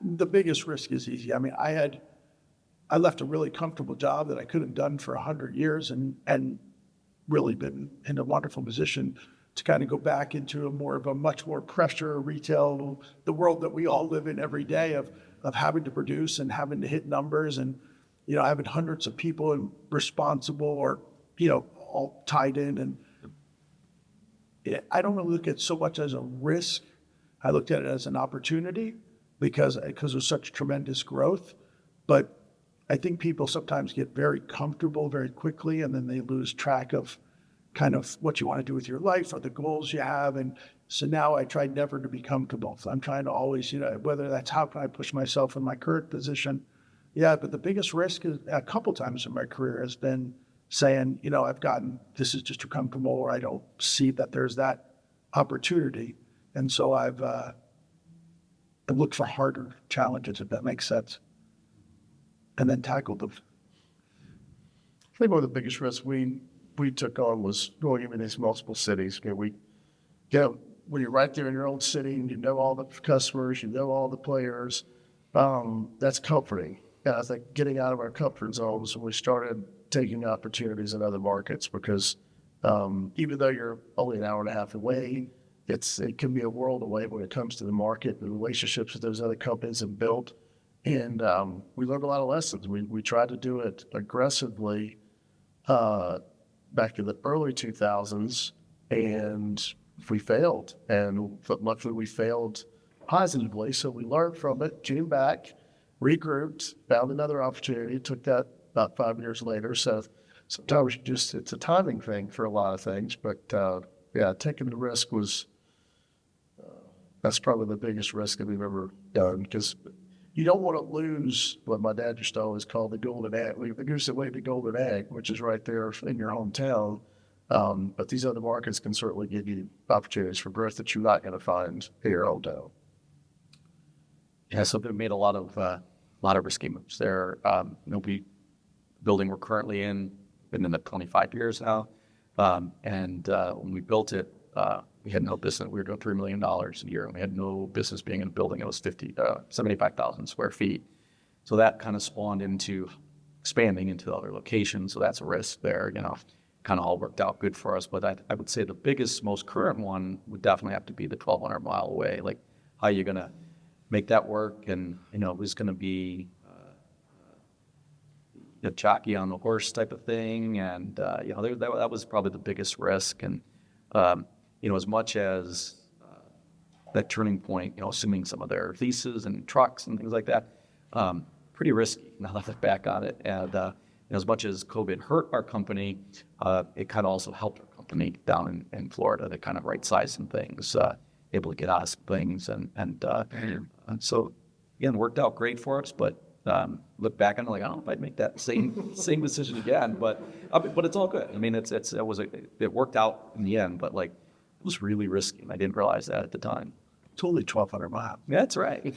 The biggest risk is easy. I mean, I left a really comfortable job that I could have done for 100 years and really been in a wonderful position to kind of go back into a much more pressure retail, the world that we all live in every day of having to produce and having to hit numbers and, having hundreds of people and responsible or, all tied in. And I don't really look at it so much as a risk. I looked at it as an opportunity because of such tremendous growth. But I think people sometimes get very comfortable very quickly, and then they lose track of kind of what you want to do with your life or the goals you have. And so now I try never to be comfortable. So I'm trying to always, whether that's how can I push myself in my current position. Yeah, but the biggest risk is a couple times in my career has been saying, this is just too comfortable, or I don't see that there's that opportunity. And so I've looked for harder challenges, if that makes sense, and then tackled them. I think one of the biggest risks we took on was going into these multiple cities. When you're right there in your own city and you know all the customers, you know all the players, that's comforting. And I think getting out of our comfort zones when we started taking opportunities in other markets, because even though you're only an hour and a half away, it can be a world away when it comes to the market and the relationships that those other companies have built. And we learned a lot of lessons. We tried to do it aggressively back in the early 2000s, and we failed. But luckily we failed positively. So we learned from it, came back, regrouped, found another opportunity, took that about 5 years later. So sometimes it's a timing thing for a lot of things. But taking the risk was, that's probably the biggest risk that we've ever done, because you don't want to lose what my dad used to always call the golden egg, the goose that laid the golden egg, which is right there in your hometown. But these other markets can certainly give you opportunities for growth that you're not going to find in your hometown. Yeah, so they've made a lot of risky moves there. Building we're currently in, been in it 25 years now. And when we built it, we had no business. We were doing $3 million a year, and we had no business being in a building. It was 75,000 square feet. So that kind of spawned into expanding into other locations. So that's a risk there, kind of all worked out good for us. But I would say the biggest, most current one would definitely have to be the 1,200 mile away. Like, how are you going to make that work? And, it was going to be a jockey on the horse type of thing. And, that was probably the biggest risk. And, as much as that turning point, assuming some of their leases and trucks and things like that, pretty risky now that I look back on it. And as much as COVID hurt our company, it kind of also helped our company down in Florida to kind of right-size some things, able to get out of some things. And so, again, worked out great for us, but look back on it like, I don't know if I'd make that same decision again, but it's all good. I mean, it worked out in the end, but it was really risky, and I didn't realize that at the time. It's only 1,200 miles. That's right.